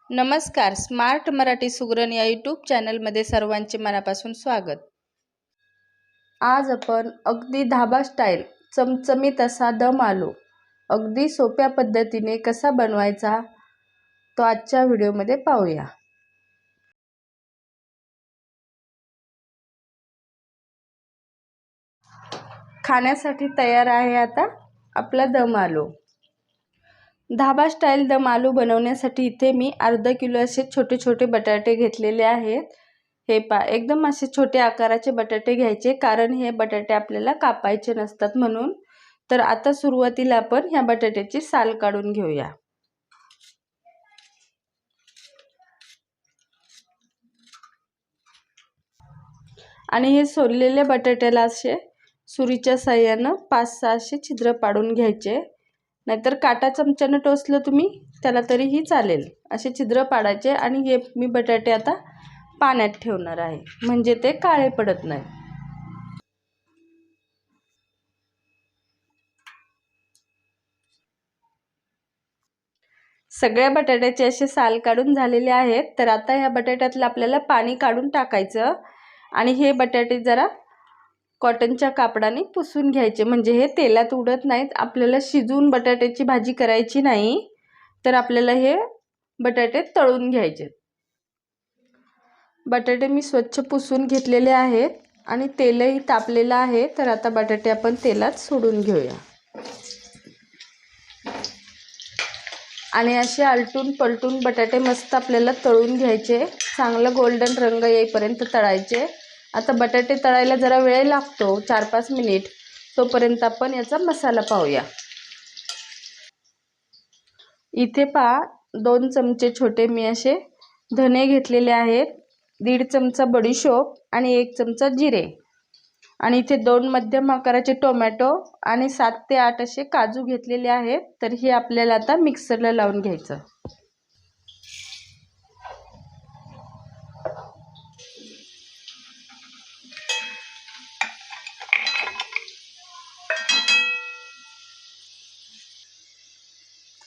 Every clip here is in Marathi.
नमस्कार. स्मार्ट मराठी सुगरण या यूट्यूब चॅनलमध्ये सर्वांचे मनापासून स्वागत. आज आपण अगदी धाबा स्टाईल चमचमीत असा दम आलू अगदी सोप्या पद्धतीने कसा बनवायचा तो आजच्या व्हिडिओमध्ये पाहूया. खाण्यासाठी तयार आहे आता आपला दम आलू. धाबा स्टाईल दम आलू बनवण्यासाठी इथे मी अर्धा किलो असे छोटे छोटे बटाटे घेतलेले आहेत. हे एकदम असे छोटे आकाराचे बटाटे घ्यायचे, कारण हे बटाटे आपल्याला कापायचे नसतात म्हणून. तर आता सुरुवातीला आपण ह्या बटाट्याची साल काढून घेऊया. आणि हे सोललेल्या बटाट्याला असे सुरीच्या साहाय्याने 5-6 असे छिद्र पाडून घ्यायचे, नाहीतर काटा चमच्याने टोचलं तुम्ही त्याला तरीही चालेल. असे छिद्र पाडायचे आणि हे मी बटाटे आता पाण्यात ठेवणार आहे, म्हणजे ते काळे पडत नाही. सगळ्या बटाट्याचे असे साल काढून झालेले आहेत. तर आता ह्या बटाट्यातलं आपल्याला पाणी काढून टाकायचं आणि हे बटाटे जरा कॉटनच्या कापडाने पुसून घ्यायचे, म्हणजे हे तेलात उडत नाहीत. आपल्याला शिजवून बटाट्याची भाजी करायची नाही, तर आपल्याला हे बटाटे तळून घ्यायचे. बटाटे मी स्वच्छ पुसून घेतलेले आहेत आणि तेलही तापलेलं आहे. तर आता बटाटे आपण तेलात सोडून घेऊया आणि असे आलटून पलटून बटाटे मस्त आपल्याला तळून घ्यायचे. चांगलं गोल्डन रंग येईपर्यंत तळायचे. आता बटाटे तळायला जरा वेळ लागतो, 4-5 मिनिट. तोपर्यंत आपण याचा मसाला पाहूया. इथे 2 चमचे छोटे मी असे धने घेतलेले आहेत, 1.5 चमचा बडीशोप आणि 1 चमचा जिरे, आणि इथे 2 मध्यम आकाराचे टोमॅटो आणि 7 ते 8 असे काजू घेतलेले आहेत. तर हे आपल्याला आता मिक्सरला लावून घ्यायचं.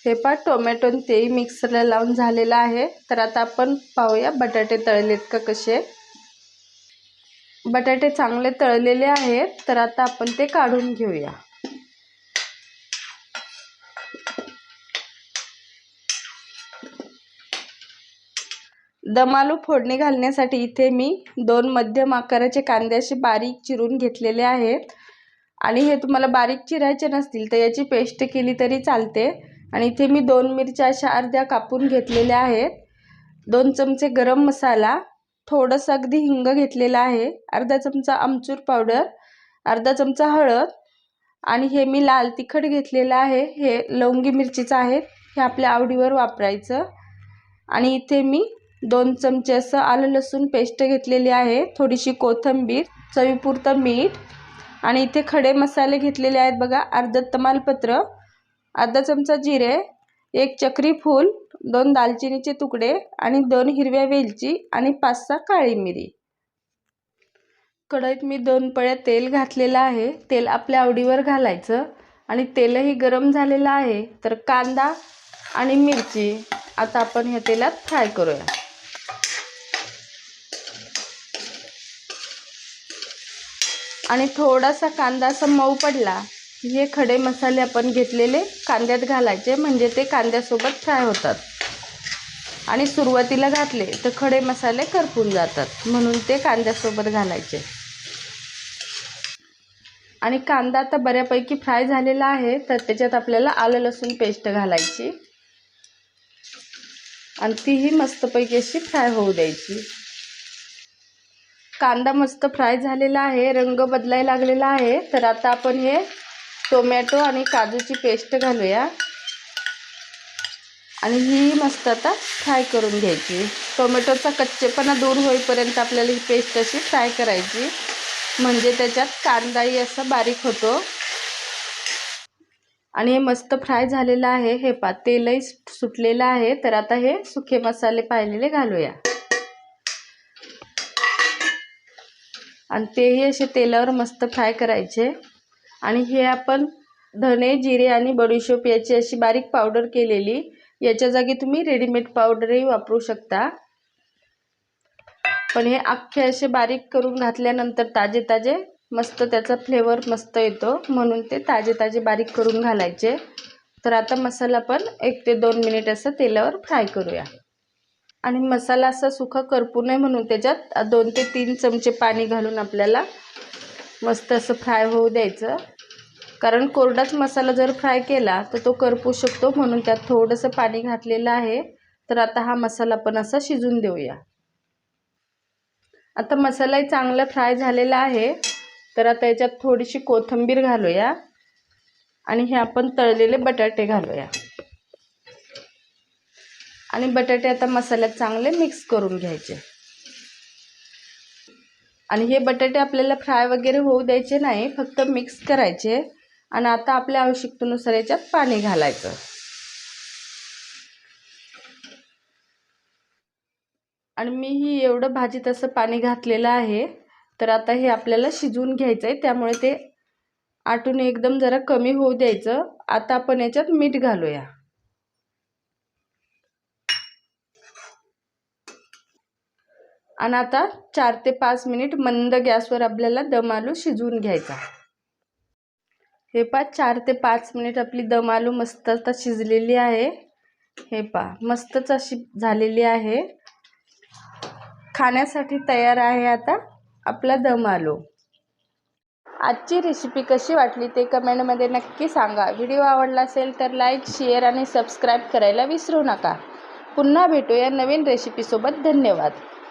हे टोमॅटो तेही मिक्सरला लावून झालेलं आहे. तर आता आपण पाहूया बटाटे तळलेत का कसे. बटाटे चांगले तळलेले आहेत. तर आता आपण ते काढून घेऊया. दम आलू फोडणी घालण्यासाठी इथे मी 2 मध्यम आकाराचे कांदे असे बारीक चिरून घेतलेले आहेत. आणि हे तुम्हाला बारीक चिरायचे नसतील तर याची पेस्ट केली तरी चालते. आणि इथे मी 2 मिरच्या अशा अर्ध्या कापून घेतलेल्या आहेत. 2 चमचे गरम मसाला, थोडंसं अगदी हिंग घेतलेला आहे, अर्धा चमचा आमचूर पावडर, अर्धा चमचा हळद, आणि हे मी लाल तिखट घेतलेलं आहे. हे लवंगी मिरचीचं आहे, हे आपल्या आवडीवर वापरायचं. आणि इथे मी 2 चमचे असं आलं लसूण पेस्ट घेतलेली आहे, थोडीशी कोथिंबीर, चवीपुरतं मीठ, आणि इथे खडे मसाले घेतलेले आहेत बघा. अर्धा तमालपत्र, अर्धा चमचा जिरे, 1 चक्री फूल, 2 दालचिनीचे तुकडे आणि 2 हिरव्या वेलची आणि 5-6 काळी मिरी. कढईत मी 2 पळ्या तेल घातलेलं आहे. तेल आपल्या आवडीवर घालायचं आणि तेलही गरम झालेलं आहे. तर कांदा आणि मिरची आता आपण ह्या तेलात फ्राय करूया. आणि थोडासा कांदा असा मऊ पडला हे खडे मसाले आपण घेतलेले कांद्यात घालायचे, म्हणजे ते कांद्यासोबत फ्राय होतात. आणि सुरुवातीला घातले तर खडे मसाले करपून जातात, म्हणून ते कांद्यासोबत घालायचे. आणि कांदा आता बऱ्यापैकी फ्राय झालेला आहे. तर त्याच्यात आपल्याला आलं लसूण पेस्ट घालायची आणि तीही मस्तपैकी अशी फ्राय होऊ द्यायची. कांदा मस्त फ्राय झालेला आहे, रंग बदलायला लागलेला आहे. तर आता आपण हे टोमॅटो आणि काजूची पेस्ट घालूया आणि ही मस्त आता फ्राय करून घ्यायची. टोमॅटोचा कच्चेपणा दूर होईपर्यंत आपल्याला ही पेस्ट अशी फ्राय करायची, म्हणजे त्याच्यात कांदाही असा बारीक होतो. आणि हे मस्त फ्राय झालेलं आहे. हे तेलही सुटलेलं आहे. तर आता हे सुके मसाले पाहिलेले घालूया आणि तेही असे तेलावर मस्त फ्राय करायचे. आणि हे आपण धने, जिरे आणि बडीशोप याची अशी बारीक पावडर केलेली याच्या जागी तुम्ही रेडीमेड पावडरही वापरू शकता, पण हे अख्खे असे बारीक करून घातल्यानंतर ताजे ताजे मस्त त्याचा फ्लेवर मस्त येतो, म्हणून ते ताजे ताजे बारीक करून घालायचे. तर आता मसाला पण 1 ते 2 मिनिट असं तेलावर फ्राय करूया. आणि मसाला असा सुका करपू नये म्हणून त्याच्यात 2 ते 3 चमचे पाणी घालून आपल्याला मस्त असं फ्राय होऊ द्यायचं. कारण कोरडाच मसाला जर फ्राय केला तर तो करपू शकतो, म्हणून त्यात थोडंसं पाणी घातलेलं आहे. तर आता हा मसाला पण असा शिजून देऊया. आता मसालाही चांगला फ्राय झालेला आहे. तर आता याच्यात थोडीशी कोथिंबीर घालूया आणि हे आपण तळलेले बटाटे घालूया. आणि बटाटे आता मसाल्यात चांगले मिक्स करून घ्यायचे. आणि हे बटाटे आपल्याला फ्राय वगैरे होऊ द्यायचे नाही, फक्त मिक्स करायचे. आणि आता आपल्या आवश्यकतेनुसार याच्यात पाणी घालायचं. आणि मीही एवढं भाजीत असं पाणी घातलेलं आहे. तर आता हे आपल्याला शिजवून घ्यायचं आहे, त्यामुळे ते आटून एकदम जरा कमी होऊ द्यायचं. आता आपण याच्यात मीठ घालूया. आणि आता 4 ते 5 मिनिट मंद गॅसवर आपल्याला दम आलू शिजवून घ्यायचा. हे पहा 4 ते 5 मिनिट आपली दम आलू मस्त आता शिजलेली आहे. हे पहा मस्तच अशी झालेली आहे. खाण्यासाठी तयार आहे आता आपला दम आलू. आजची रेसिपी कशी वाटली ते कमेंटमध्ये नक्की सांगा. व्हिडिओ आवडला असेल तर लाईक, शेअर आणि सबस्क्राईब करायला विसरू नका. पुन्हा भेटूया नवीन रेसिपीसोबत. धन्यवाद.